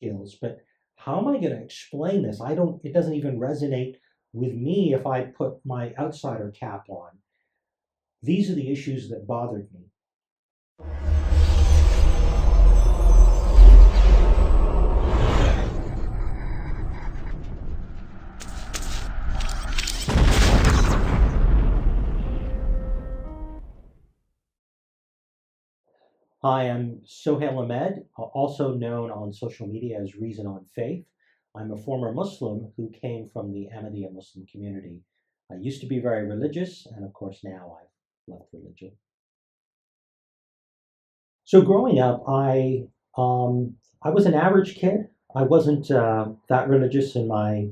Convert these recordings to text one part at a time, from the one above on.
skills, but how am I going to explain this? It doesn't even resonate with me if I put my outsider cap on. These are the issues that bothered me. Hi, I'm Sohail Ahmed, also known on social media as Reason on Faith. I'm a former Muslim who came from the Ahmadiyya Muslim community. I used to be very religious, and of course now I've left religion. So growing up, I was an average kid. I wasn't that religious in my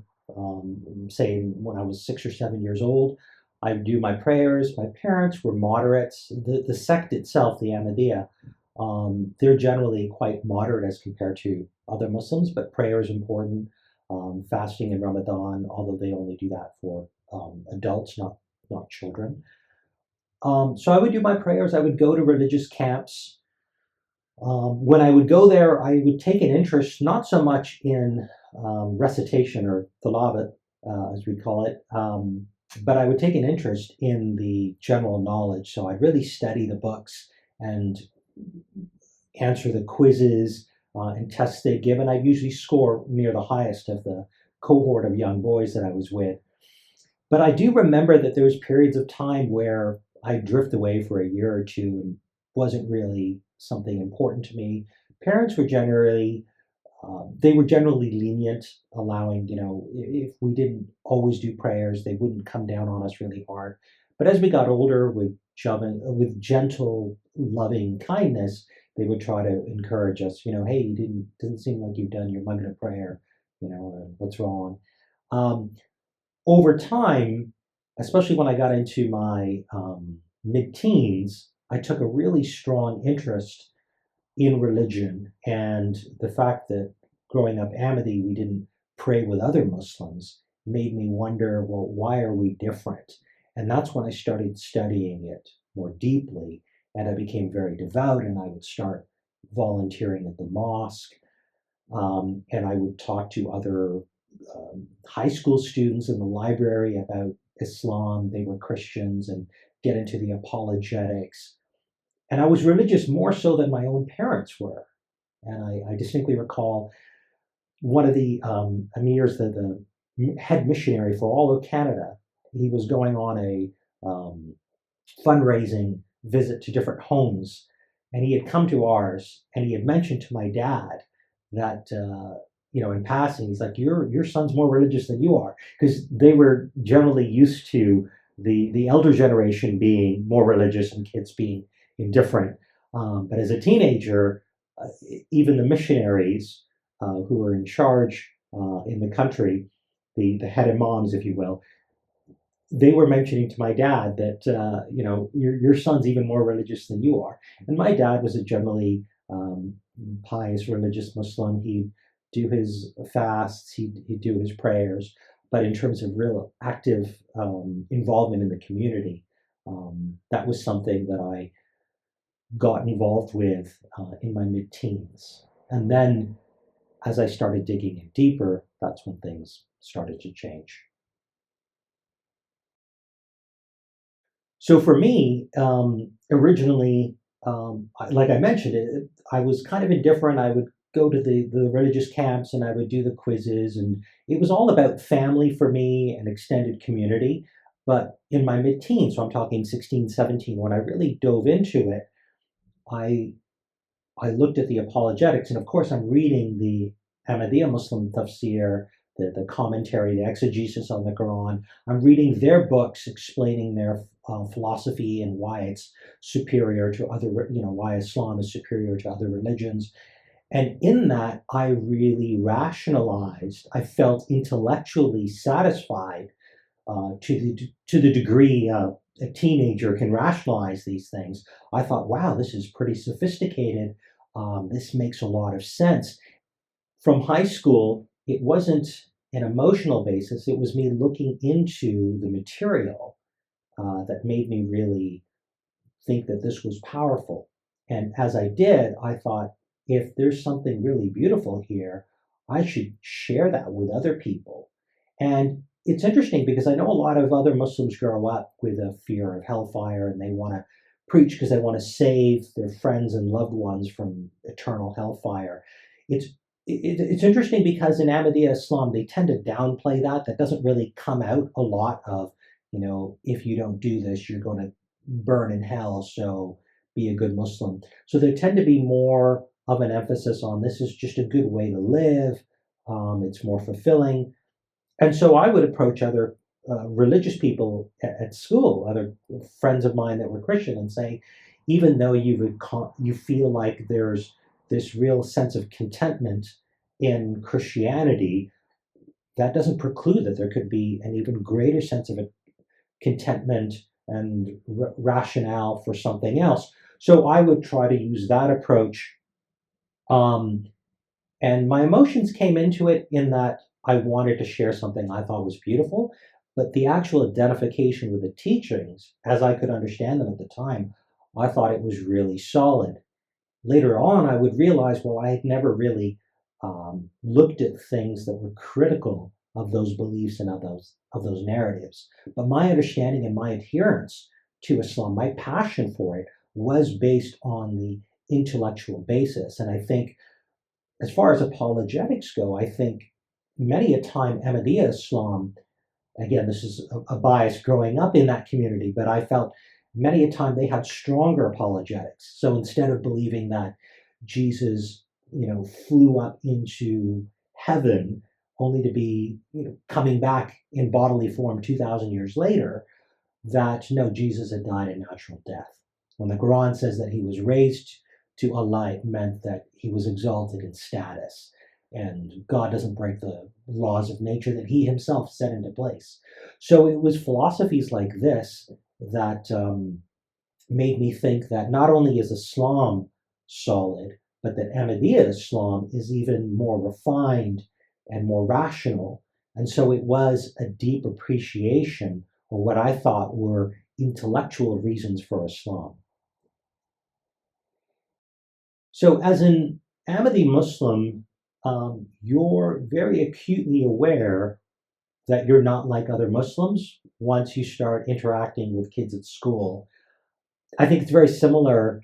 say when I was 6 or 7 years old. I would do my prayers. My parents were moderates. The sect itself, the Ahmadiyya, they're generally quite moderate as compared to other Muslims, but prayer is important. Fasting in Ramadan, although they only do that for adults, not children. So I would do my prayers. I would go to religious camps. When I would go there, I would take an interest not so much in recitation or tilawat, as we call it, but I would take an interest in the general knowledge. So I'd really study the books and answer the quizzes and tests they give, and I'd usually score near the highest of the cohort of young boys that I was with. But I do remember that there was periods of time where I drift away for a year or two and wasn't really something important to me. Parents were generally they were generally lenient, allowing, if we didn't always do prayers, they wouldn't come down on us really hard. But as we got older, with gentle, loving kindness, they would try to encourage us. Hey, you didn't seem like you've done your Maghrib prayer. What's wrong? Um, Over time, especially when I got into my mid-teens, I took a really strong interest in religion and the fact that growing up Ahmadi, we didn't pray with other Muslims made me wonder, well, why are we different? And that's when I started studying it more deeply, and I became very devout, and I would start volunteering at the mosque, and I would talk to other high school students in the library about Islam. They were Christians, and get into the apologetics. And I was religious more so than my own parents were. And I distinctly recall one of the emirs, the head missionary for all of Canada. He was going on a fundraising visit to different homes, and he had come to ours, and he had mentioned to my dad that in passing, he's like, your son's more religious than you are, because they were generally used to the elder generation being more religious and kids being indifferent. But as a teenager, even the missionaries who were in charge in the country, the head imams, if you will, they were mentioning to my dad that your son's even more religious than you are. And my dad was a generally pious religious Muslim. He'd do his fasts, he'd do his prayers, but in terms of real active involvement in the community, that was something that I got involved with in my mid-teens. And then as I started digging in deeper, that's when things started to change. So for me, originally, like I mentioned, I was kind of indifferent. I would go to the religious camps and I would do the quizzes, and it was all about family for me and extended community. But in my mid-teens, so I'm talking 16, 17, when I really dove into it, I I looked at the apologetics, and of course, I'm reading the Ahmadiyya Muslim tafsir, the commentary, the exegesis on the Quran. I'm reading their books explaining their philosophy and why it's superior to other, why Islam is superior to other religions. And in that, I really rationalized, I felt intellectually satisfied to the degree a teenager can rationalize these things. I thought, wow, this is pretty sophisticated. This makes a lot of sense. From high school, it wasn't an emotional basis. It was me looking into the material that made me really think that this was powerful. And as I did, I thought, if there's something really beautiful here, I should share that with other people. And it's interesting because I know a lot of other Muslims grow up with a fear of hellfire and they want to preach because they want to save their friends and loved ones from eternal hellfire. It's it's interesting because in Ahmadiyya Islam they tend to downplay that. That doesn't really come out a lot of, if you don't do this, you're going to burn in hell. So be a good Muslim. So there tend to be more of an emphasis on this is just a good way to live. It's more fulfilling. And so I would approach other religious people at school, other friends of mine that were Christian, and say, even though you feel like there's this real sense of contentment in Christianity, that doesn't preclude that there could be an even greater sense of contentment and rationale for something else. So I would try to use that approach. And my emotions came into it in that I wanted to share something I thought was beautiful, but the actual identification with the teachings, as I could understand them at the time, I thought it was really solid. Later on, I would realize, well, I had never really looked at things that were critical of those beliefs and of those narratives. But my understanding and my adherence to Islam, my passion for it, was based on the intellectual basis. And I think, as far as apologetics go, I think many a time Ahmadiyya Islam, again, this is a bias growing up in that community, but I felt many a time they had stronger apologetics. So instead of believing that Jesus, flew up into heaven only to be, coming back in bodily form 2,000 years later, that no, Jesus had died a natural death. When the Quran says that he was raised to Allah, it meant that he was exalted in status. And God doesn't break the laws of nature that he himself set into place. So it was philosophies like this that made me think that not only is Islam solid, but that Ahmadiyya Islam is even more refined and more rational. And so it was a deep appreciation, or what I thought were intellectual reasons for Islam. So as an Ahmadi Muslim, you're very acutely aware that you're not like other Muslims once you start interacting with kids at school. I think it's very similar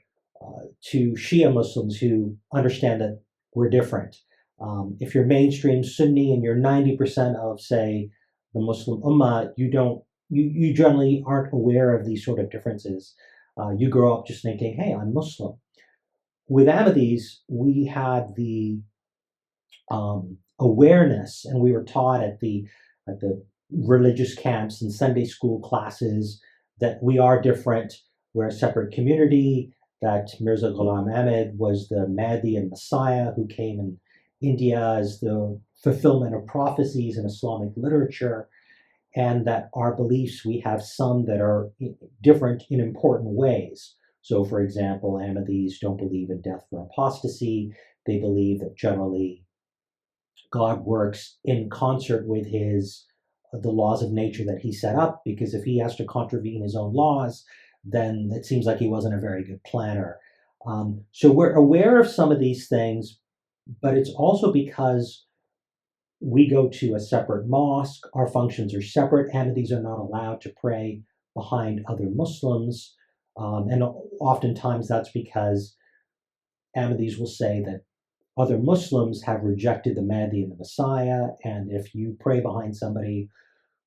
to Shia Muslims who understand that we're different. If you're mainstream Sunni and you're 90% of, say, the Muslim Ummah, you generally aren't aware of these sort of differences. You grow up just thinking, hey, I'm Muslim. With Ahmadis, we had the awareness, and we were taught at the religious camps and Sunday school classes that we are different. We're a separate community. That Mirza Ghulam Ahmad was the Mahdi and Messiah who came in India as the fulfillment of prophecies in Islamic literature, and that our beliefs, we have some that are different in important ways. So, for example, Ahmadis don't believe in death for apostasy. They believe that generally God works in concert with the laws of nature that he set up, because if he has to contravene his own laws, then it seems like he wasn't a very good planner. So we're aware of some of these things, but it's also because we go to a separate mosque. Our functions are separate. Ahmadis are not allowed to pray behind other Muslims. And oftentimes that's because Ahmadis will say that other Muslims have rejected the Mahdi and the Messiah, and if you pray behind somebody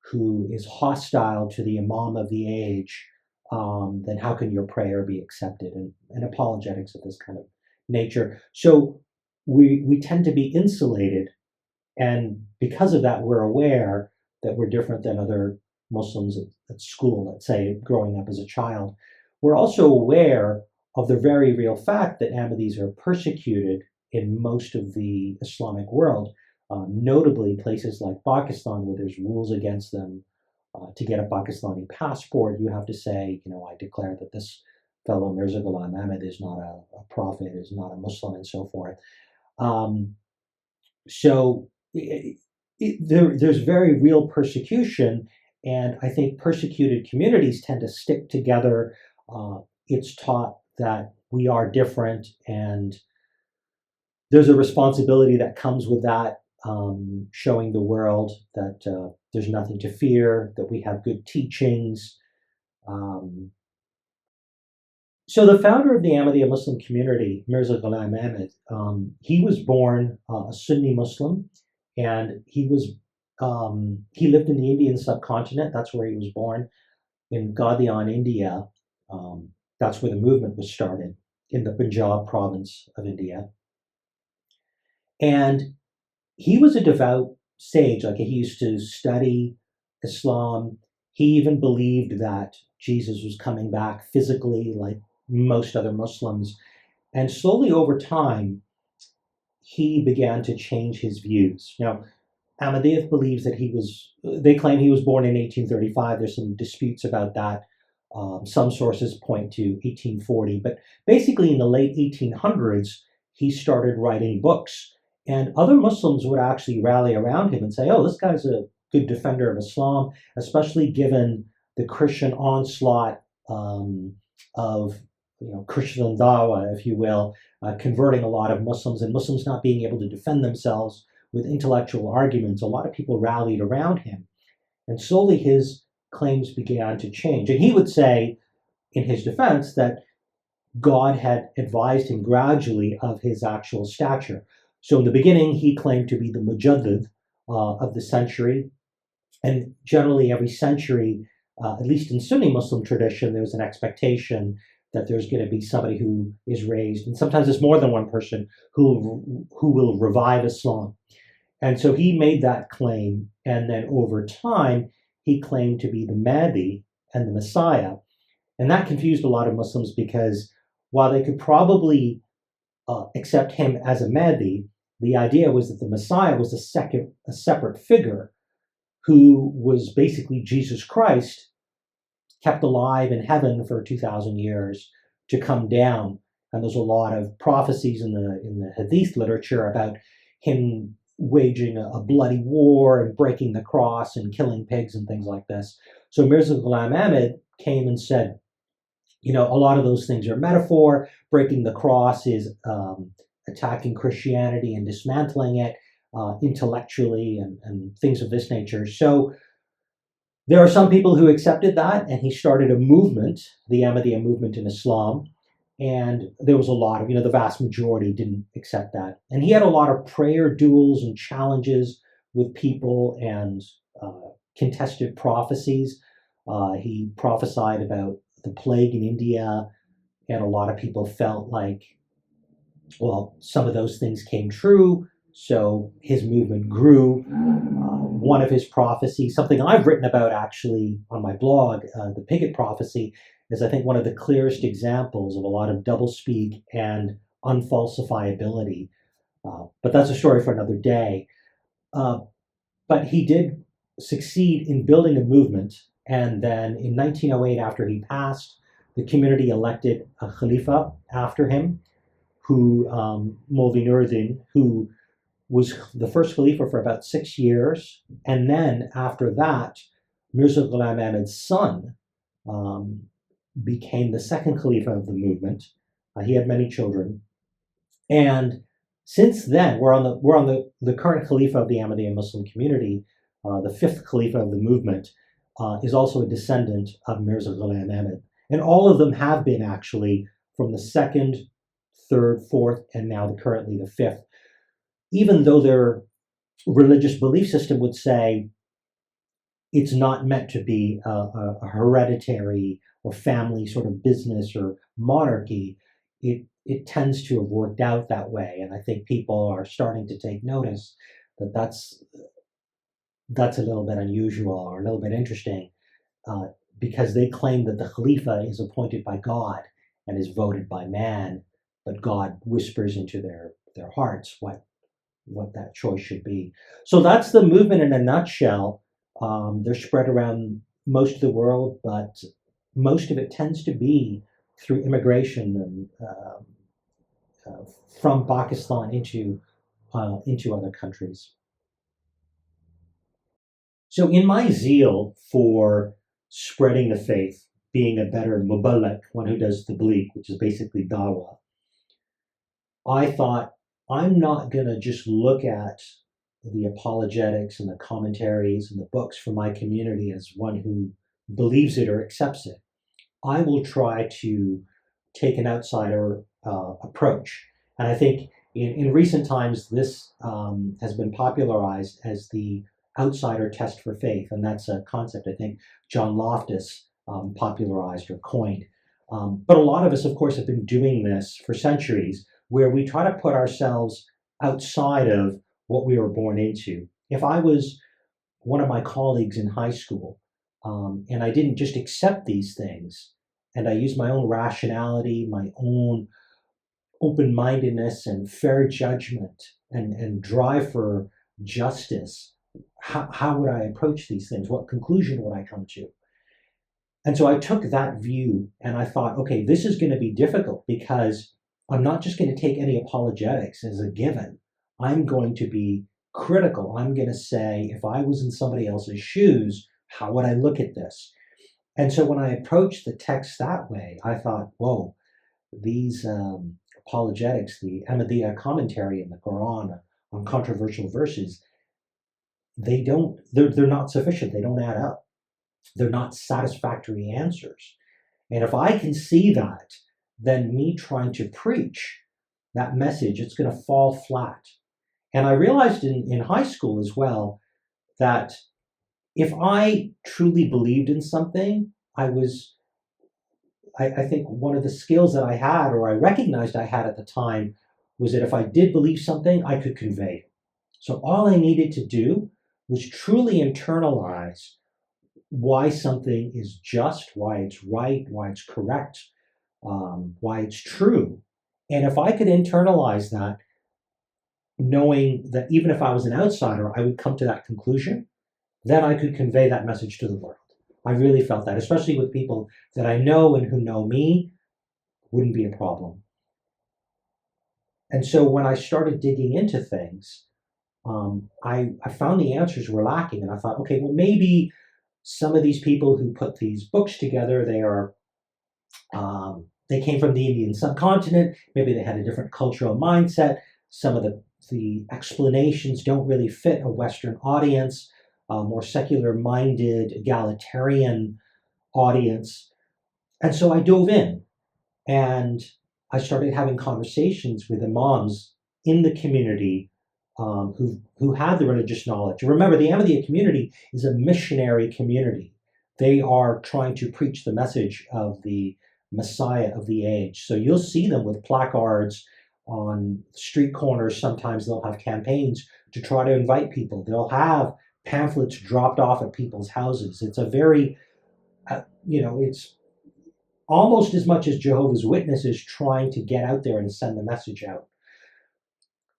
who is hostile to the Imam of the age, then how can your prayer be accepted? And apologetics of this kind of nature. So we tend to be insulated, and because of that, we're aware that we're different than other Muslims at school, let's say, growing up as a child. We're also aware of the very real fact that Ahmadis are persecuted in most of the Islamic world, notably places like Pakistan, where there's rules against them. To get a Pakistani passport, you have to say, I declare that this fellow Mirza Ghulam Ahmad is not a prophet, is not a Muslim, and so forth. So there's very real persecution, and I think persecuted communities tend to stick together. It's taught that we are different, and there's a responsibility that comes with that. showing the world that there's nothing to fear, that we have good teachings. Um, so the founder of the Ahmadiyya Muslim community, Mirza Ghulam Ahmad, he was born a Sunni Muslim, and he lived in the Indian subcontinent. That's where he was born, in Gaudian, India. Um, that's where the movement was started, in the Punjab province of India. And he was a devout sage. Like, he used to study Islam. He even believed that Jesus was coming back physically, like most other Muslims. And slowly over time, he began to change his views. Now, Ahmadiyya believes that they claim he was born in 1835. There's some disputes about that. Some sources point to 1840. But basically, in the late 1800s, he started writing books. And other Muslims would actually rally around him and say, oh, this guy's a good defender of Islam, especially given the Christian onslaught of Christian Dawa, if you will, converting a lot of Muslims, and Muslims not being able to defend themselves with intellectual arguments. A lot of people rallied around him. And slowly his claims began to change. And he would say, in his defense, that God had advised him gradually of his actual stature. So in the beginning, he claimed to be the Mujaddid of the century. And generally every century, at least in Sunni Muslim tradition, there's an expectation that there's going to be somebody who is raised, and sometimes it's more than one person, who will revive Islam. And so he made that claim, and then over time, he claimed to be the Mahdi and the Messiah. And that confused a lot of Muslims, because while they could probably accept him as a Mahdi, the idea was that the Messiah was a separate figure who was basically Jesus Christ, kept alive in heaven for 2,000 years, to come down. And there's a lot of prophecies in the Hadith literature about him waging a bloody war and breaking the cross and killing pigs and things like this. So Mirza Ghulam Ahmad came and said, a lot of those things are metaphor. Breaking the cross is attacking Christianity and dismantling it intellectually and things of this nature. So there are some people who accepted that, and he started a movement, the Ahmadiyya movement in Islam. And there was a lot of, the vast majority didn't accept that. And he had a lot of prayer duels and challenges with people, and contested prophecies. He prophesied about the plague in India, and a lot of people felt like, well, some of those things came true, so his movement grew. One of his prophecies, something I've written about actually on my blog, the Piggott prophecy, is I think one of the clearest examples of a lot of doublespeak and unfalsifiability. But that's a story for another day. But he did succeed in building a movement, and then in 1908, after he passed, the community elected a Khalifa after him, who, Maulvi Nuruddin, who was the first Khalifa for about 6 years. And then after that, Mirza Ghulam Ahmad's son became the second Khalifa of the movement. He had many children. And since then, we're on the current Khalifa of the Ahmadiyya Muslim community. The fifth Khalifa of the movement is also a descendant of Mirza Ghulam Ahmad. And all of them have been actually from the second, third, fourth, and now currently the fifth. Even though their religious belief system would say it's not meant to be a hereditary or family sort of business or monarchy, it tends to have worked out that way. And I think people are starting to take notice that that's a little bit unusual or a little bit interesting, because they claim that the Khalifa is appointed by God and is voted by man, but God whispers into their hearts what that choice should be. So that's the movement in a nutshell. They're spread around most of the world, but most of it tends to be through immigration and from Pakistan into other countries. So in my zeal for spreading the faith, being a better muballigh, one who does tabligh, which is basically dawah, I thought, I'm not going to just look at the apologetics and the commentaries and the books from my community as one who believes it or accepts it. I will try to take an outsider approach. And I think in recent times, this has been popularized as the outsider test for faith. And that's a concept I think John Loftus popularized or coined. But a lot of us, of course, have been doing this for centuries, where we try to put ourselves outside of what we were born into. If I was one of my colleagues in high school, and I didn't just accept these things, and I used my own rationality, my own open-mindedness and fair judgment and drive for justice, how would I approach these things? What conclusion would I come to? And so I took that view and I thought, okay, this is going to be difficult because I'm not just going to take any apologetics as a given. I'm going to be critical. I'm going to say, if I was in somebody else's shoes, how would I look at this? And so when I approached the text that way, I thought, whoa, these apologetics, the Ahmadiyya commentary in the Quran on controversial verses, they're not sufficient. They don't add up. They're not satisfactory answers. And if I can see that, then me trying to preach that message, it's going to fall flat. And I realized in high school as well that if I truly believed in something, I think one of the skills that I had, or I recognized I had at the time, was that if I did believe something, I could convey it. So all I needed to do was truly internalize why something is just, why it's right, why it's correct, why it's true. And if I could internalize that, knowing that even if I was an outsider, I would come to that conclusion, then I could convey that message to the world. I really felt that, especially with people that I know and who know me, wouldn't be a problem. And so when I started digging into things, I found the answers were lacking. And I thought, okay, well, maybe some of these people who put these books together, they came from the Indian subcontinent. Maybe they had a different cultural mindset. Some of the explanations don't really fit a Western audience, a more secular-minded, egalitarian audience. And so I dove in and I started having conversations with imams in the community who had the religious knowledge. Remember, the Ahmadiyya community is a missionary community. They are trying to preach the message of the Messiah of the age. So you'll see them with placards on street corners. Sometimes they'll have campaigns to try to invite people. They'll have pamphlets dropped off at people's houses. It's a very, it's almost as much as Jehovah's Witnesses trying to get out there and send the message out.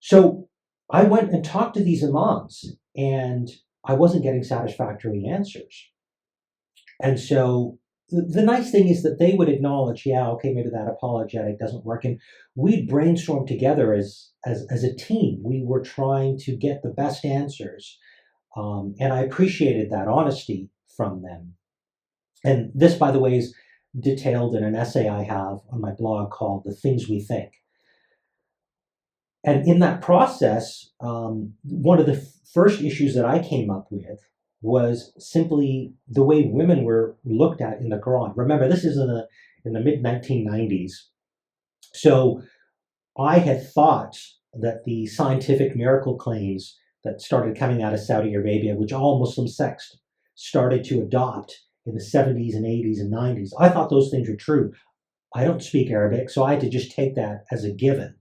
So I went and talked to these imams, and I wasn't getting satisfactory answers. And so the nice thing is that they would acknowledge, yeah, okay, maybe that apologetic doesn't work. And we'd brainstorm together as a team. We were trying to get the best answers. And I appreciated that honesty from them. And this, by the way, is detailed in an essay I have on my blog called The Things We Think. And in that process, one of the first issues that I came up with was simply the way women were looked at in the Quran. Remember, this is in the mid-1990s. So I had thought that the scientific miracle claims that started coming out of Saudi Arabia, which all Muslim sects started to adopt in the 70s and 80s and 90s, I thought those things were true. I don't speak Arabic, so I had to just take that as a given.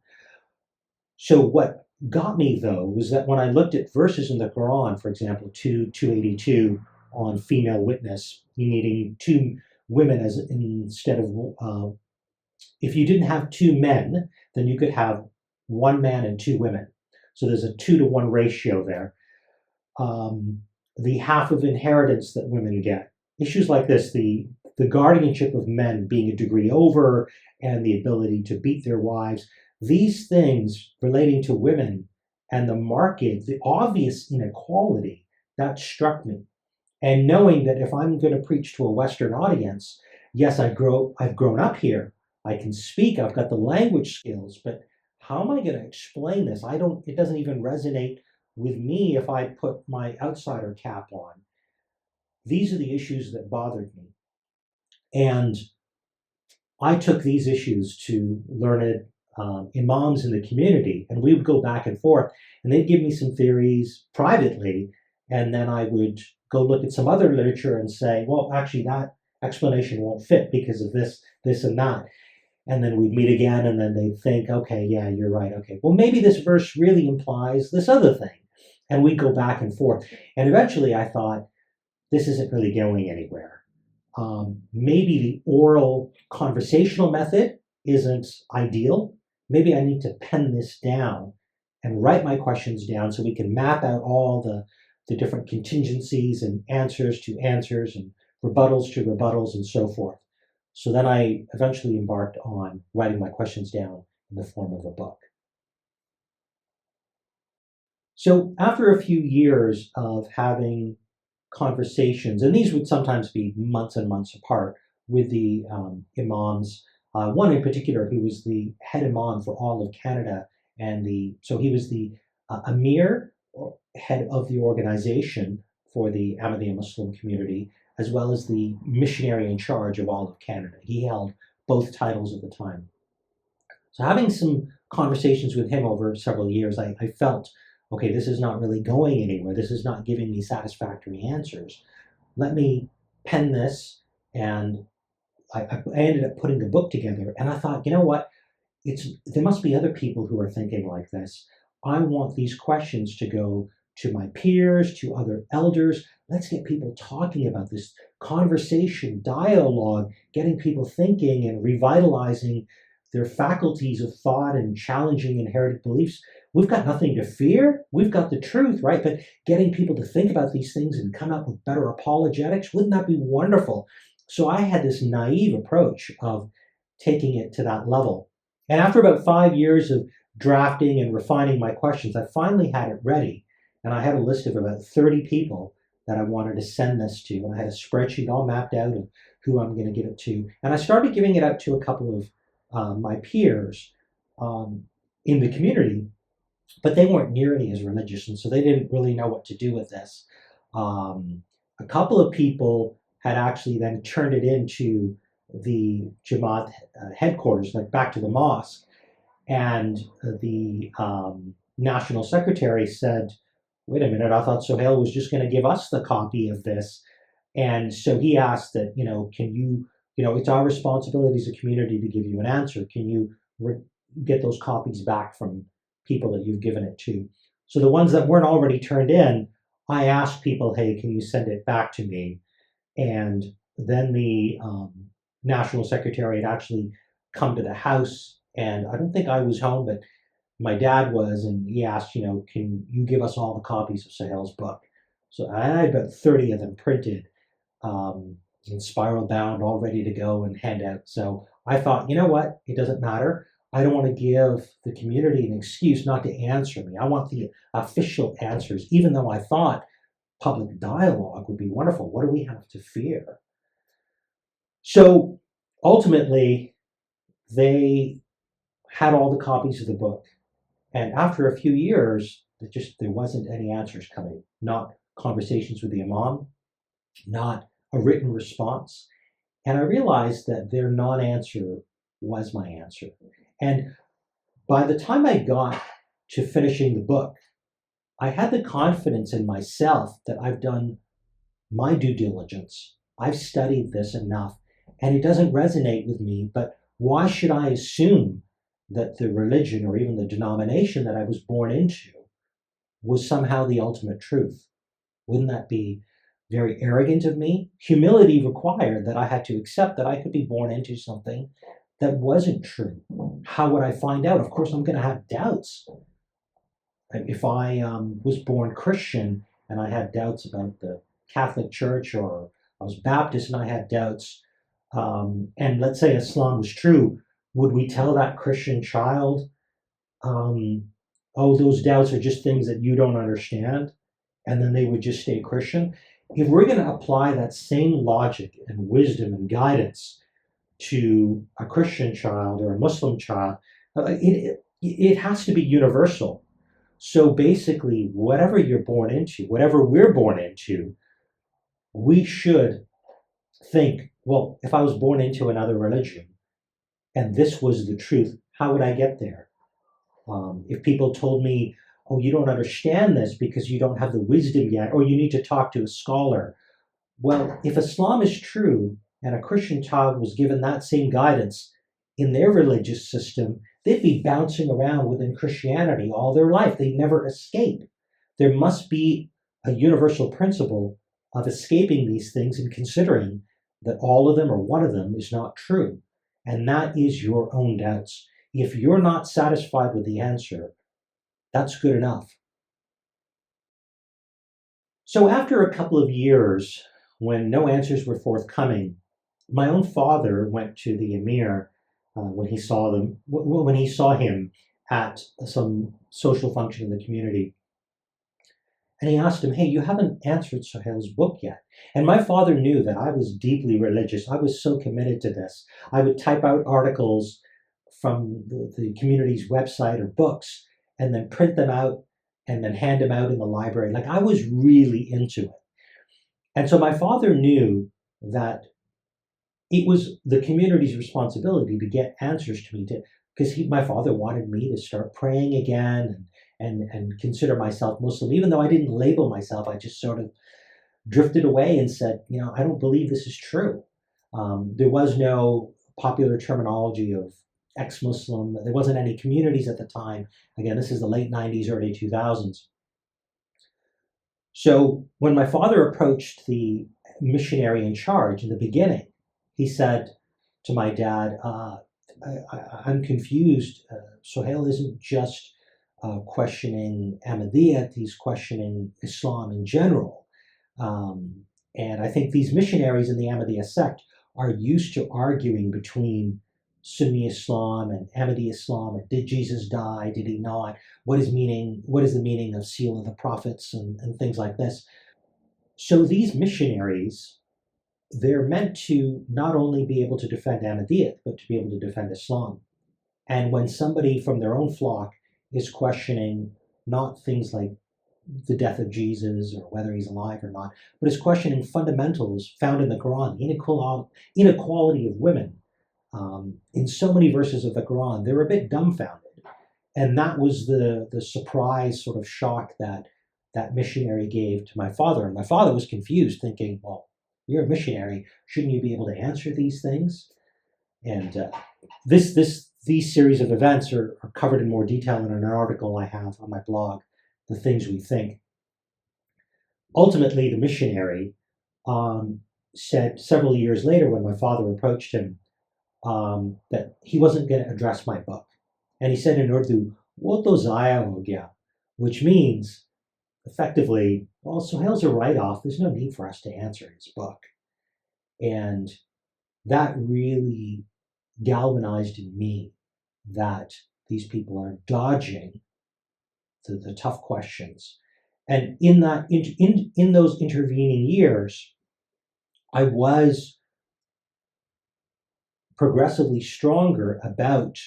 So what got me, though, was that when I looked at verses in the Quran, for example, 282 on female witness, you needing two women as instead of, if you didn't have two men, then you could have one man and two women. So there's a 2-to-1 ratio there. The half of inheritance that women get. Issues like this, the guardianship of men being a degree over and the ability to beat their wives, these things relating to women and the market, the obvious inequality, that struck me. And knowing that if I'm going to preach to a Western audience, yes, I've grown up here, I can speak, I've got the language skills, but how am I going to explain this? It doesn't even resonate with me, if I put my outsider cap on, these are the issues that bothered me. And I took these issues to learned imams in the community, and we would go back and forth, and they'd give me some theories privately, and then I would go look at some other literature and say, well, actually, that explanation won't fit because of this, this, and that. And then we'd meet again, and then they'd think, okay, yeah, you're right. Okay, well, maybe this verse really implies this other thing. And we'd go back and forth. And eventually I thought, this isn't really going anywhere. Maybe the oral conversational method isn't ideal. Maybe I need to pen this down and write my questions down so we can map out all the different contingencies and answers and rebuttals to rebuttals and so forth. So then I eventually embarked on writing my questions down in the form of a book. So after a few years of having conversations, and these would sometimes be months and months apart, with the imams, one in particular who was the head imam for all of Canada, so he was the Amir, or head of the organization for the Ahmadiyya Muslim community, as well as the missionary in charge of all of Canada. He held both titles at the time. So having some conversations with him over several years, I felt, okay, this is not really going anywhere. This is not giving me satisfactory answers. Let me pen this, and I ended up putting the book together, and I thought, you know what? There must be other people who are thinking like this. I want these questions to go to my peers, to other elders. Let's get people talking about this conversation, dialogue, getting people thinking and revitalizing their faculties of thought and challenging inherited beliefs. We've got nothing to fear. We've got the truth, right? But getting people to think about these things and come up with better apologetics, wouldn't that be wonderful? So I had this naive approach of taking it to that level. And after about 5 years of drafting and refining my questions, I finally had it ready. And I had a list of about 30 people that I wanted to send this to. And I had a spreadsheet all mapped out of who I'm going to give it to. And I started giving it out to a couple of my peers in the community, but they weren't nearly as religious, and so they didn't really know what to do with this. A couple of people had actually then turned it into the Jamaat headquarters, like back to the mosque, and the national secretary said, wait a minute, I thought Sohail was just going to give us the copy of this. And so he asked that, can you, it's our responsibility as a community to give you an answer. Can you get those copies back from people that you've given it to? So the ones that weren't already turned in, I asked people, hey, can you send it back to me? And then the national secretary had actually come to the house, and I don't think I was home, but my dad was, and he asked, can you give us all the copies of Sohail's book? So I had about 30 of them printed, in spiral bound, all ready to go and hand out. So I thought, you know what? It doesn't matter. I don't want to give the community an excuse not to answer me. I want the official answers, even though I thought public dialogue would be wonderful. What do we have to fear? So ultimately, they had all the copies of the book. And after a few years, there wasn't any answers coming. Not conversations with the imam, not a written response. And I realized that their non-answer was my answer. And by the time I got to finishing the book, I had the confidence in myself that I've done my due diligence. I've studied this enough, and it doesn't resonate with me, but why should I assume that the religion or even the denomination that I was born into was somehow the ultimate truth? Wouldn't that be very arrogant of me? Humility required that I had to accept that I could be born into something that wasn't true. How would I find out? Of course, I'm going to have doubts. If I was born Christian and I had doubts about the Catholic Church, or I was Baptist and I had doubts, and let's say Islam was true, would we tell that Christian child, oh, those doubts are just things that you don't understand, and then they would just stay Christian? If we're going to apply that same logic and wisdom and guidance to a Christian child or a Muslim child, it has to be universal. So basically, whatever you're born into, whatever we're born into, we should think, well, if I was born into another religion and this was the truth, how would I get there? If people told me, oh, you don't understand this because you don't have the wisdom yet, or you need to talk to a scholar. Well, if Islam is true and a Christian child was given that same guidance in their religious system, they'd be bouncing around within Christianity all their life. They'd never escape. There must be a universal principle of escaping these things and considering that all of them or one of them is not true. And that is your own doubts. If you're not satisfied with the answer, that's good enough. So after a couple of years, when no answers were forthcoming, my own father went to the emir when he saw him at some social function in the community, and he asked him, "Hey, you haven't answered Sohail's book yet." And my father knew that I was deeply religious. I was so committed to this. I would type out articles from the community's website or books, and then print them out and then hand them out in the library. Like I was really into it. And so my father knew that it was the community's responsibility to get answers to me, because my father wanted me to start praying again and consider myself Muslim, even though I didn't label myself. I just sort of drifted away and said, I don't believe this is true. There was no popular terminology of ex-Muslim. There wasn't any communities at the time. Again, this is the late 90s, early 2000s. So when my father approached the missionary in charge in the beginning, he said to my dad, I'm confused. Sohail isn't just questioning Ahmadiyyat, he's questioning Islam in general. And I think these missionaries in the Ahmadiyya sect are used to arguing between Sunni Islam and Ahmadi Islam. And did Jesus die? Did he not? What is the meaning of seal of the prophets and things like this? So these missionaries, they're meant to not only be able to defend Ahmadiyyat, but to be able to defend Islam. And when somebody from their own flock is questioning not things like the death of Jesus or whether he's alive or not, but is questioning fundamentals found in the Quran, inequality of women, in so many verses of the Quran, they're a bit dumbfounded. And that was the surprise sort of shock that that missionary gave to my father. And my father was confused, thinking, well, you're a missionary. Shouldn't you be able to answer these things? And these series of events are covered in more detail in an article I have on my blog, The Things We Think. Ultimately, the missionary said several years later when my father approached him that he wasn't going to address my book. And he said in Urdu, "Wo to zaya ho gaya," which means, effectively, well, Sohail's a write-off. There's no need for us to answer his book. And that really galvanized in me that these people are dodging the tough questions. And in those intervening years, I was progressively stronger about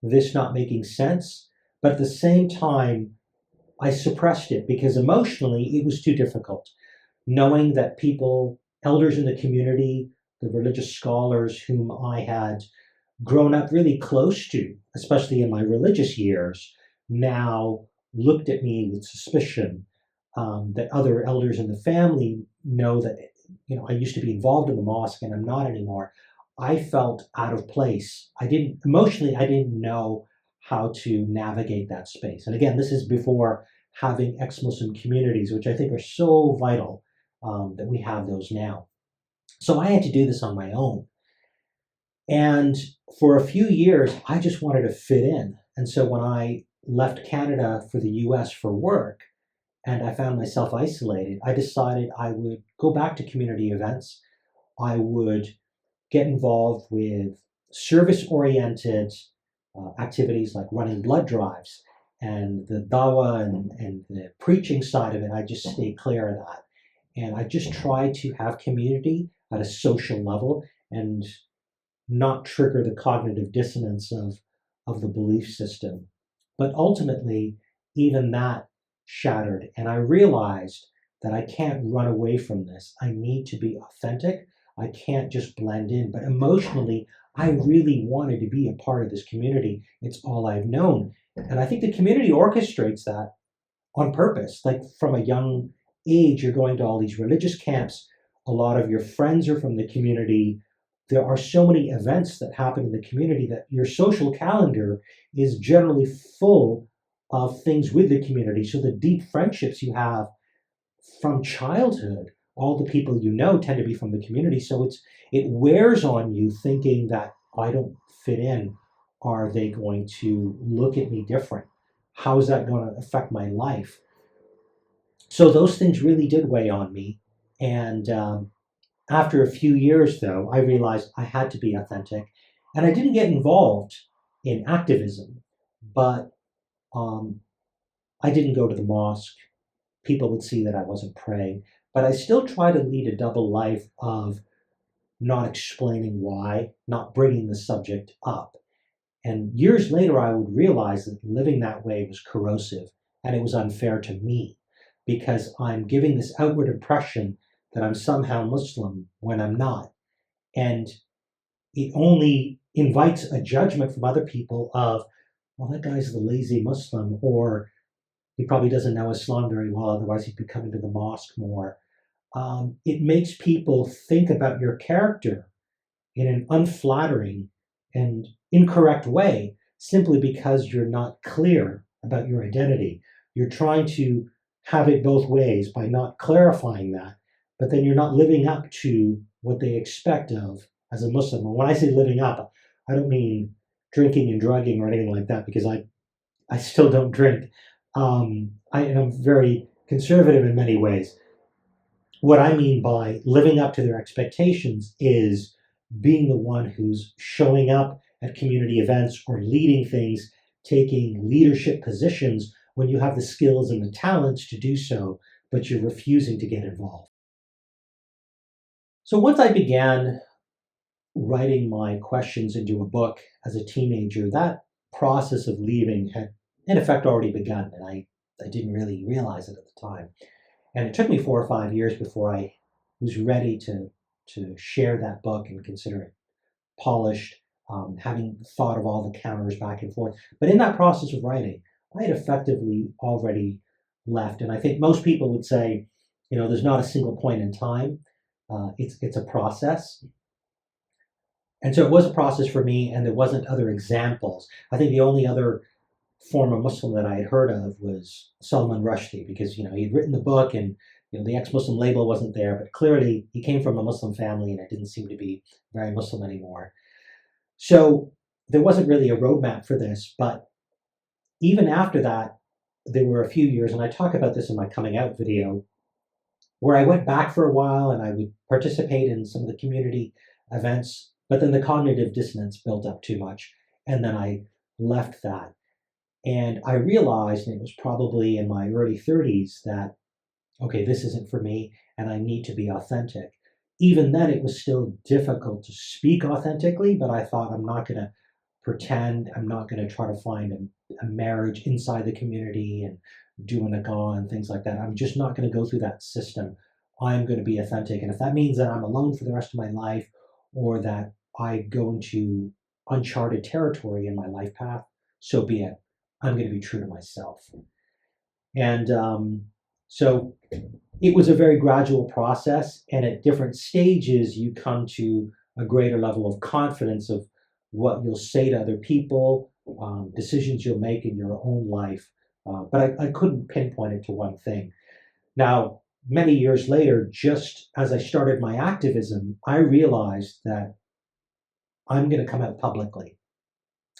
this not making sense, but at the same time, I suppressed it because emotionally it was too difficult. Knowing that people, elders in the community, the religious scholars whom I had grown up really close to, especially in my religious years, now looked at me with suspicion. That other elders in the family know that I used to be involved in the mosque and I'm not anymore. I felt out of place. I didn't know how to navigate that space. And again, this is before having ex-Muslim communities, which I think are so vital that we have those now. So I had to do this on my own. And for a few years, I just wanted to fit in. And so when I left Canada for the US for work, and I found myself isolated, I decided I would go back to community events. I would get involved with service-oriented activities like running blood drives, and the dawah and the preaching side of it. I just stayed clear of that. And I just tried to have community at a social level and not trigger the cognitive dissonance of the belief system. But ultimately, even that shattered. And I realized that I can't run away from this. I need to be authentic. I can't just blend in. But emotionally, I really wanted to be a part of this community. It's all I've known. And I think the community orchestrates that on purpose. Like from a young age, you're going to all these religious camps. A lot of your friends are from the community. There are so many events that happen in the community that your social calendar is generally full of things with the community. So the deep friendships you have from childhood, all the people you know tend to be from the community. So it wears on you thinking that I don't fit in. Are they going to look at me different? How is that going to affect my life? So those things really did weigh on me. And after a few years, though, I realized I had to be authentic. And I didn't get involved in activism, but I didn't go to the mosque. People would see that I wasn't praying. But I still try to lead a double life of not explaining why, not bringing the subject up. And years later, I would realize that living that way was corrosive and it was unfair to me because I'm giving this outward impression that I'm somehow Muslim when I'm not. And it only invites a judgment from other people of, well, that guy's the lazy Muslim, or he probably doesn't know Islam very well, otherwise he'd be coming to the mosque more. It makes people think about your character in an unflattering and incorrect way simply because you're not clear about your identity. You're trying to have it both ways by not clarifying that, but then you're not living up to what they expect of as a Muslim. And when I say living up, I don't mean drinking and drugging or anything like that, because I still don't drink. And I'm very conservative in many ways. What I mean by living up to their expectations is being the one who's showing up at community events or leading things, taking leadership positions when you have the skills and the talents to do so, but you're refusing to get involved. So once I began writing my questions into a book as a teenager, that process of leaving had in effect already begun, and I didn't really realize it at the time. And it took me 4 or 5 years before I was ready to share that book and consider it polished, having thought of all the counters back and forth. But in that process of writing, I had effectively already left. And I think most people would say, there's not a single point in time. It's a process. And so it was a process for me, and there wasn't other examples. I think the only other former Muslim that I had heard of was Salman Rushdie, because he'd written the book, and the ex-Muslim label wasn't there, but clearly he came from a Muslim family, and it didn't seem to be very Muslim anymore. So there wasn't really a roadmap for this. But even after that, there were a few years, and I talk about this in my coming out video, where I went back for a while and I would participate in some of the community events, but then the cognitive dissonance built up too much, and then I left that. And I realized, and it was probably in my early 30s, that, okay, this isn't for me, and I need to be authentic. Even then, it was still difficult to speak authentically, but I thought, I'm not going to pretend. I'm not going to try to find a marriage inside the community and do a nagah and things like that. I'm just not going to go through that system. I'm going to be authentic. And if that means that I'm alone for the rest of my life, or that I go into uncharted territory in my life path, so be it. I'm going to be true to myself. And so it was a very gradual process. And at different stages, you come to a greater level of confidence of what you'll say to other people, decisions you'll make in your own life. But I couldn't pinpoint it to one thing. Now, many years later, just as I started my activism, I realized that I'm going to come out publicly.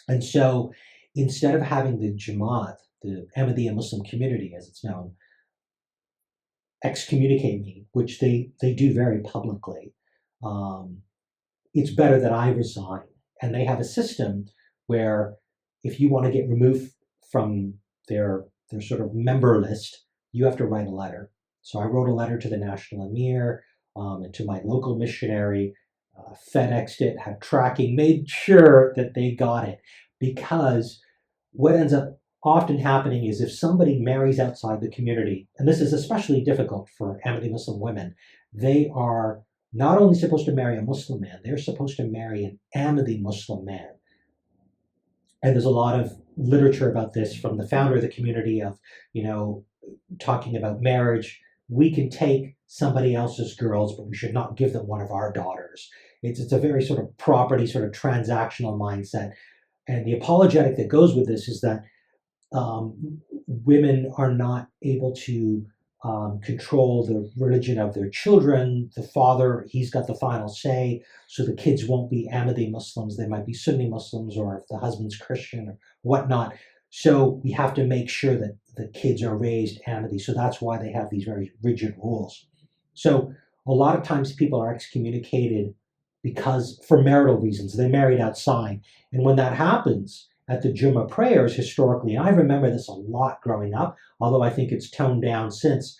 And so instead of having the Jamaat, the Ahmadiyya Muslim community as it's known, excommunicate me, which they do very publicly, it's better that I resign. And they have a system where if you want to get removed from their sort of member list, you have to write a letter. So I wrote a letter to the National Emir and to my local missionary, FedExed it, had tracking, made sure that they got it. Because what ends up often happening is if somebody marries outside the community, and this is especially difficult for Ahmadi Muslim women, they are not only supposed to marry a Muslim man, they're supposed to marry an Ahmadi Muslim man. And there's a lot of literature about this from the founder of the community of, talking about marriage. We can take somebody else's girls, but we should not give them one of our daughters. It's a very sort of property, sort of transactional mindset. And the apologetic that goes with this is that women are not able to control the religion of their children. The father, he's got the final say, so the kids won't be Ahmadi Muslims. They might be Sunni Muslims, or if the husband's Christian or whatnot. So we have to make sure that the kids are raised Ahmadi. So that's why they have these very rigid rules. So a lot of times people are excommunicated because for marital reasons. They married outside. And when that happens at the Jummah prayers, historically, I remember this a lot growing up, although I think it's toned down since.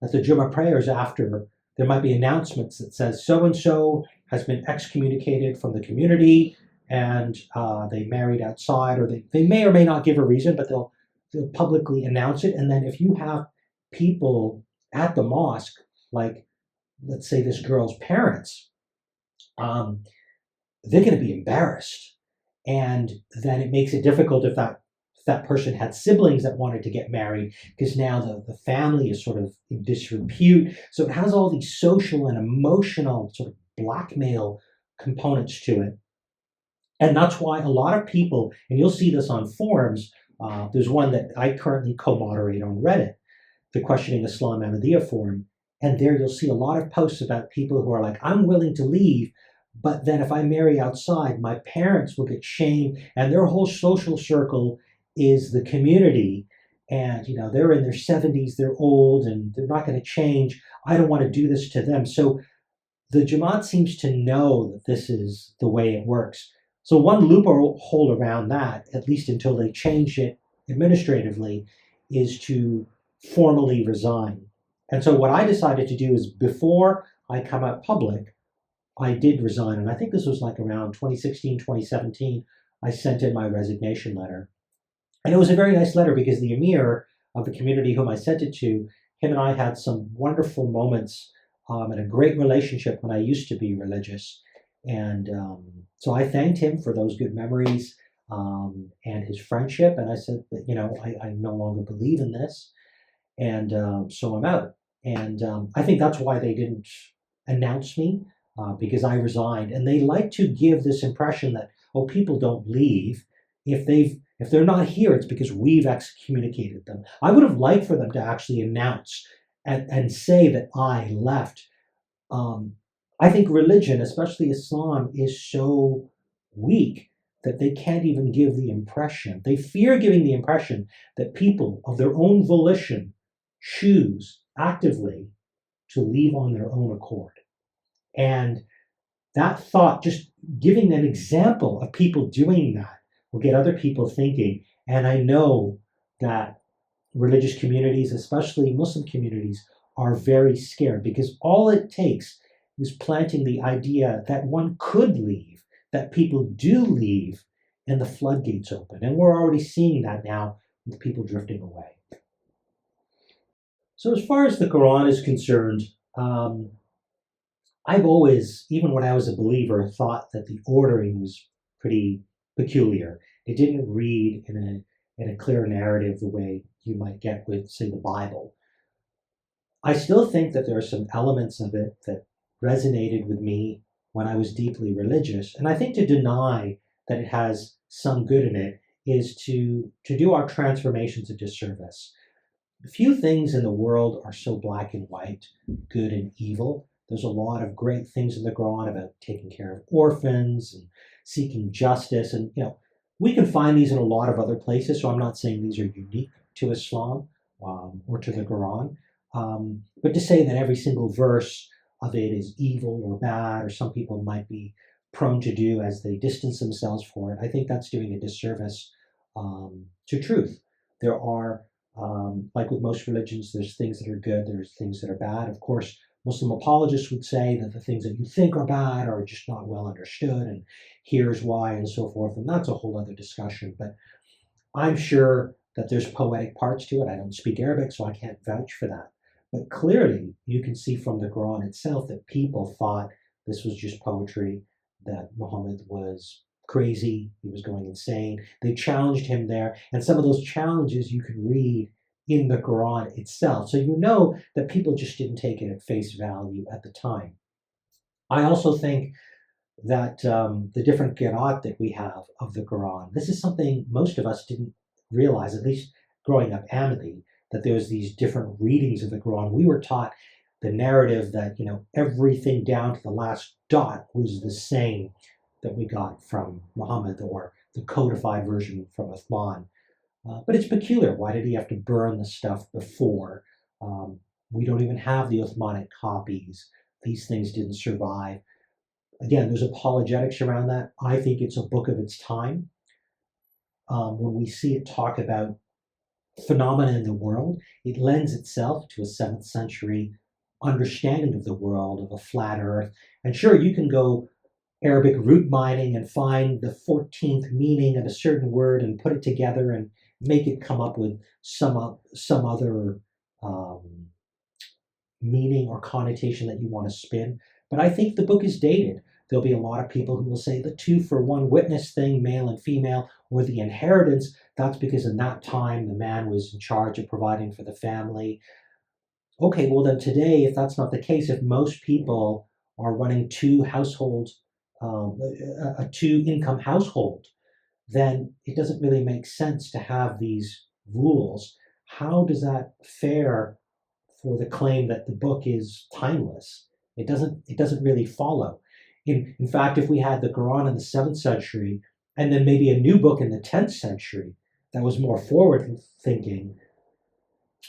At the Jummah prayers after, there might be announcements that says so-and-so has been excommunicated from the community, and they married outside, or they may or may not give a reason, but they'll publicly announce it. And then if you have people at the mosque, like let's say this girl's parents, they're going to be embarrassed. And then it makes it difficult if that person had siblings that wanted to get married, because now the family is sort of in disrepute. So it has all these social and emotional sort of blackmail components to it. And that's why a lot of people, and you'll see this on forums, there's one that I currently co-moderate on Reddit, the Questioning Islam Ahmadiyya forum, and there you'll see a lot of posts about people who are like, I'm willing to leave, but then if I marry outside, my parents will get shamed, and their whole social circle is the community, and they're in their 70s, they're old, and they're not going to change. I don't want to do this to them. So the Jamaat seems to know that this is the way it works. So one loophole around that, at least until they change it administratively, is to formally resign. And so what I decided to do is, before I come out public, I did resign. And I think this was like around 2016, 2017, I sent in my resignation letter. And it was a very nice letter because the Emir of the community whom I sent it to, him and I had some wonderful moments and a great relationship when I used to be religious. And so I thanked him for those good memories and his friendship. And I said that, I no longer believe in this. And so I'm out. And I think that's why they didn't announce me, because I resigned. And they like to give this impression that, people don't leave. If they're not here, it's because we've excommunicated them. I would have liked for them to actually announce and say that I left. I think religion, especially Islam, is so weak that they can't even give the impression. They fear giving the impression that people of their own volition choose actively to leave on their own accord. And that thought, just giving an example of people doing that, will get other people thinking. And I know that religious communities, especially Muslim communities, are very scared, because all it takes is planting the idea that one could leave, that people do leave, and the floodgates open. And we're already seeing that now with people drifting away. So as far as the Quran is concerned, I've always, even when I was a believer, thought that the ordering was pretty peculiar. It didn't read in a clear narrative the way you might get with, say, the Bible. I still think that there are some elements of it that resonated with me when I was deeply religious. And I think to deny that it has some good in it is to do our transformations a disservice. Few things in the world are so black and white, good and evil. There's a lot of great things in the Quran about taking care of orphans and seeking justice. And, we can find these in a lot of other places. So I'm not saying these are unique to Islam or to the Quran. But to say that every single verse of it is evil or bad, or some people might be prone to do as they distance themselves for it, I think that's doing a disservice to truth. There are, like with most religions, there's things that are good, there's things that are bad. Of course, Muslim apologists would say that the things that you think are bad are just not well understood, and here's why, and so forth. And that's a whole other discussion. But I'm sure that there's poetic parts to it. I don't speak Arabic, so I can't vouch for that. But clearly, you can see from the Quran itself that people thought this was just poetry, that Muhammad was crazy, he was going insane. They challenged him there, and some of those challenges you can read in the Quran itself. So you know that people just didn't take it at face value at the time. I also think that the different qira'at that we have of the Quran, this is something most of us didn't realize, at least growing up Ahmadi, that there was these different readings of the Quran. We were taught the narrative that, everything down to the last dot was the same that we got from Muhammad, or the codified version from Uthman. But it's peculiar. Why did he have to burn the stuff before? We don't even have the Uthmanic copies. These things didn't survive. Again, there's apologetics around that. I think it's a book of its time. When we see it talk about phenomena in the world, it lends itself to a 7th century understanding of the world, of a flat earth. And sure, you can go Arabic root mining and find the 14th meaning of a certain word and put it together and make it come up with some other meaning or connotation that you want to spin. But I think the book is dated. There'll be a lot of people who will say the 2-for-1 witness thing, male and female, or the inheritance. That's because in that time the man was in charge of providing for the family. Okay, well then today, if that's not the case, if most people are running 2 households, a 2-income household, then it doesn't really make sense to have these rules. How does that fare for the claim that the book is timeless? It doesn't really follow. In fact, if we had the Quran in the 7th century and then maybe a new book in the 10th century that was more forward thinking,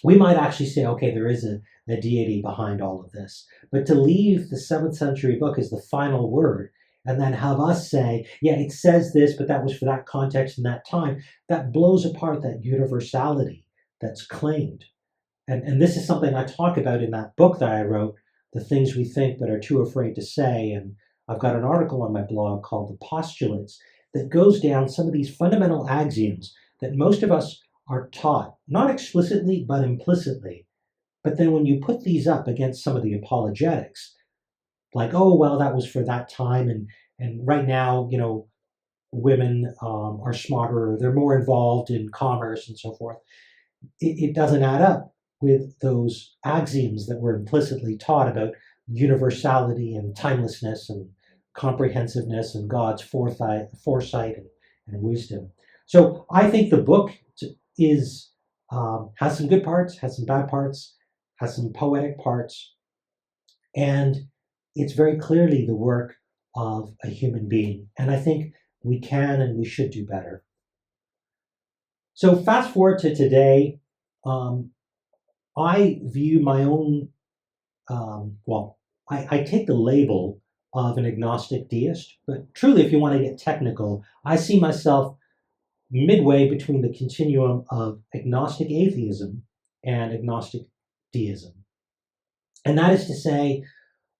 we might actually say, okay, there is a deity behind all of this. But to leave the 7th century book as the final word and then have us say, yeah, it says this, but that was for that context and that time, that blows apart that universality that's claimed. And this is something I talk about in that book that I wrote, The Things We Think But Are Too Afraid to Say. And I've got an article on my blog called The Postulates that goes down some of these fundamental axioms that most of us are taught, not explicitly, but implicitly. But then when you put these up against some of the apologetics, like, oh, well, that was for that time, and right now, women are smarter, they're more involved in commerce and so forth, it doesn't add up with those axioms that were implicitly taught about universality and timelessness and comprehensiveness and God's foresight and wisdom. So I think the book is has some good parts, has some bad parts, has some poetic parts, and it's very clearly the work of a human being. And I think we can and we should do better. So fast forward to today, I view my own, I take the label of an agnostic deist, but truly, if you want to get technical, I see myself midway between the continuum of agnostic atheism and agnostic deism. And that is to say,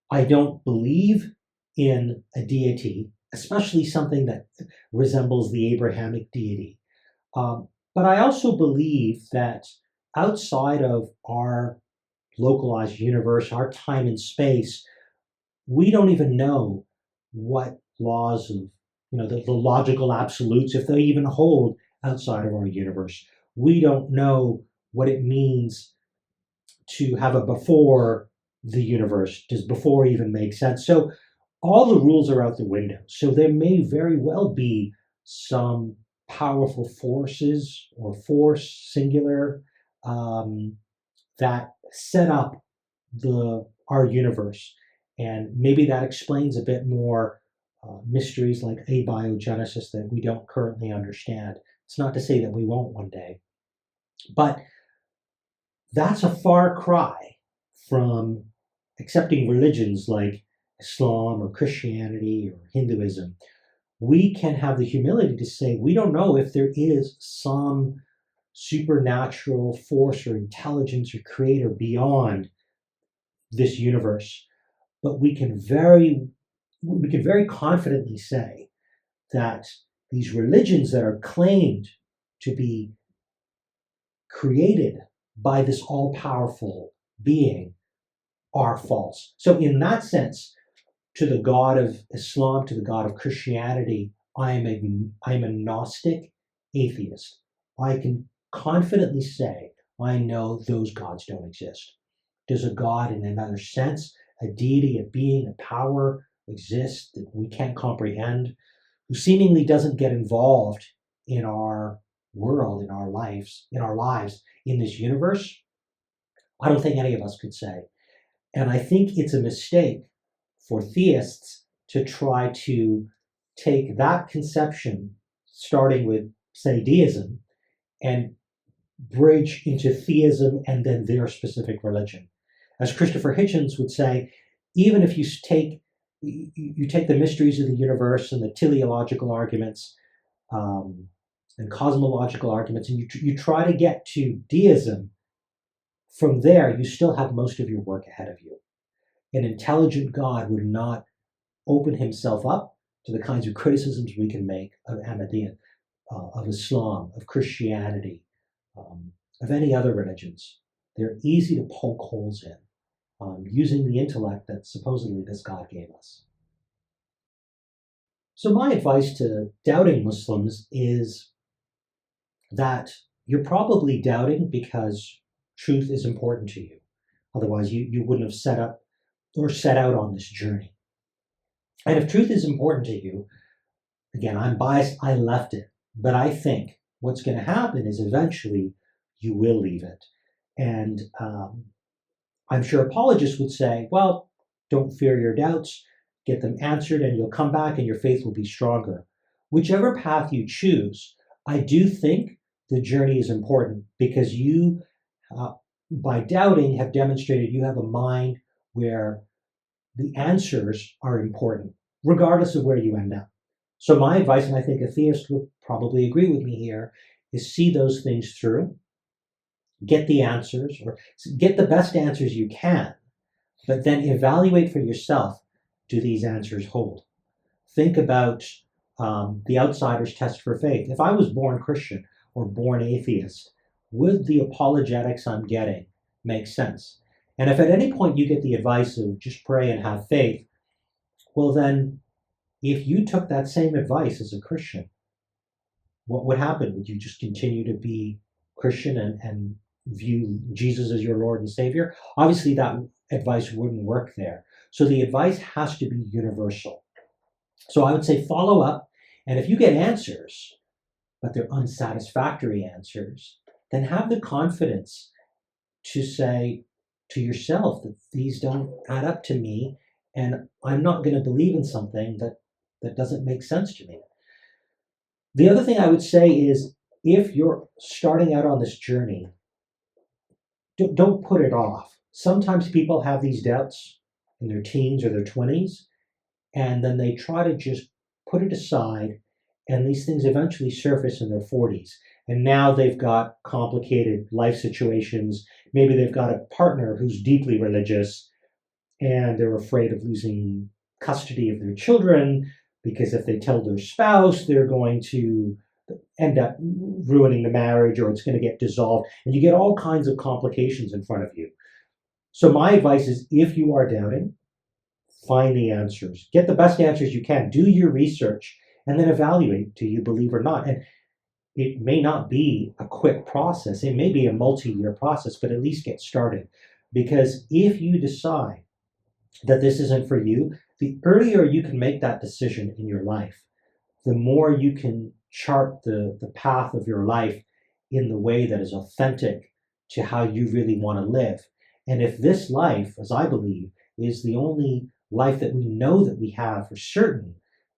I don't believe in a deity, especially something that resembles the Abrahamic deity. But I also believe that outside of our localized universe, our time and space, we don't even know what laws of, the logical absolutes, if they even hold outside of our universe. We don't know what it means to have a before the universe. Does before even make sense? So all the rules are out the window. So there may very well be some powerful forces or force singular that set up our universe. And maybe that explains a bit more mysteries like abiogenesis that we don't currently understand. It's not to say that we won't one day. But that's a far cry from accepting religions like Islam or Christianity or Hinduism. We can have the humility to say we don't know if there is some supernatural force or intelligence or creator beyond this universe. But we can very confidently say that these religions that are claimed to be created by this all-powerful being are false. So in that sense, to the God of Islam, to the God of Christianity, I'm a Gnostic atheist. I can confidently say I know those gods don't exist. Does a God in another sense, a deity, a being, a power exist that we can't comprehend, who seemingly doesn't get involved in our world, in our lives, in this universe? I don't think any of us could say. And I think it's a mistake for theists to try to take that conception, starting with, say, deism, and bridge into theism and then their specific religion. As Christopher Hitchens would say, even if you take the mysteries of the universe and the teleological arguments and cosmological arguments, and you try to get to deism, from there you still have most of your work ahead of you. An intelligent God would not open himself up to the kinds of criticisms we can make of Ahmadiyya, of Islam, of Christianity, of any other religions. They're easy to poke holes in using the intellect that supposedly this God gave us. So my advice to doubting Muslims is that you're probably doubting because truth is important to you. Otherwise, you wouldn't have set out on this journey. And if truth is important to you, again, I'm biased, I left it. But I think what's going to happen is eventually you will leave it. And I'm sure apologists would say, well, don't fear your doubts, get them answered, and you'll come back and your faith will be stronger. Whichever path you choose, I do think the journey is important because you, by doubting, have demonstrated you have a mind where the answers are important, regardless of where you end up. So my advice, and I think a theist would probably agree with me here, is see those things through, get the answers, or get the best answers you can, but then evaluate for yourself, do these answers hold? Think about the outsider's test for faith. If I was born Christian or born atheist, would the apologetics I'm getting make sense? And if at any point you get the advice of just pray and have faith, well then, if you took that same advice as a Christian, what would happen? Would you just continue to be Christian and view Jesus as your Lord and Savior? Obviously, that advice wouldn't work there. So the advice has to be universal. So I would say follow up, and if you get answers, but they're unsatisfactory answers, then have the confidence to say to yourself that these don't add up to me, and I'm not going to believe in something that doesn't make sense to me. The other thing I would say is, if you're starting out on this journey, don't put it off. Sometimes people have these doubts in their teens or their 20s, and then they try to just put it aside, and these things eventually surface in their 40s. And now they've got complicated life situations. Maybe they've got a partner who's deeply religious, and they're afraid of losing custody of their children, because if they tell their spouse, they're going to end up ruining the marriage, or it's going to get dissolved, and you get all kinds of complications in front of you. So my advice is, if you are doubting, find the answers. Get the best answers you can. Do your research, and then evaluate, do you believe or not? And it may not be a quick process. It may be a multi-year process, but at least get started. Because if you decide that this isn't for you, the earlier you can make that decision in your life, the more you can chart the path of your life in the way that is authentic to how you really want to live. And if this life, as I believe, is the only life that we know that we have for certain,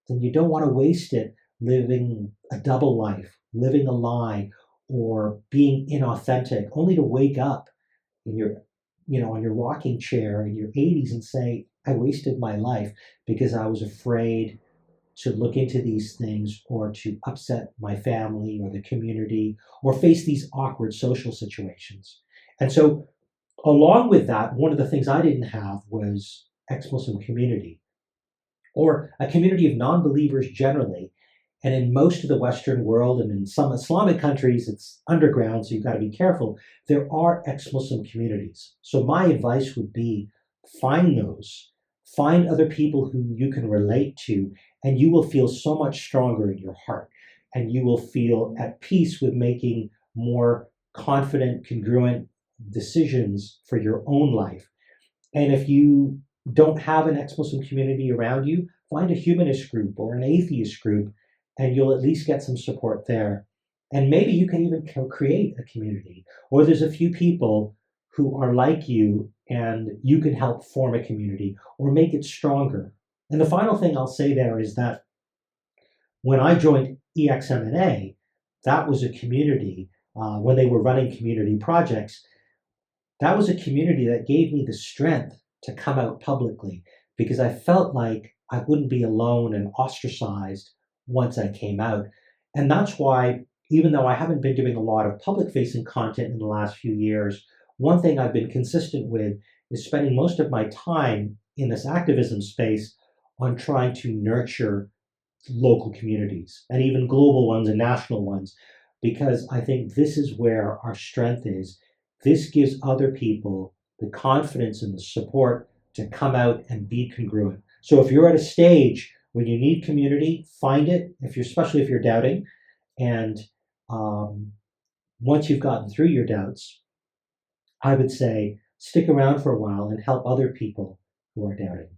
then you don't want to waste it living a double life, living a lie, or being inauthentic, only to wake up in your, on your rocking chair in your 80s and say, I wasted my life because I was afraid to look into these things, or to upset my family or the community, or face these awkward social situations. And so along with that, one of the things I didn't have was ex-Muslim community, or a community of non-believers generally. And in most of the Western world and in some Islamic countries, it's underground, so you've got to be careful. There are ex-Muslim communities. So my advice would be find those, find other people who you can relate to, and you will feel so much stronger in your heart. And you will feel at peace with making more confident, congruent decisions for your own life. And if you don't have an ex-Muslim community around you, find a humanist group or an atheist group, and you'll at least get some support there. And maybe you can even create a community, or there's a few people who are like you, and you can help form a community or make it stronger. And the final thing I'll say there is that when I joined EXMNA, that was a community, when they were running community projects, that was a community that gave me the strength to come out publicly because I felt like I wouldn't be alone and ostracized once I came out. And that's why, even though I haven't been doing a lot of public facing content in the last few years, one thing I've been consistent with is spending most of my time in this activism space on trying to nurture local communities and even global ones and national ones, because I think this is where our strength is. This gives other people the confidence and the support to come out and be congruent. So if you're at a stage when you need community, find it. Especially if you're doubting, and once you've gotten through your doubts, I would say stick around for a while and help other people who are doubting.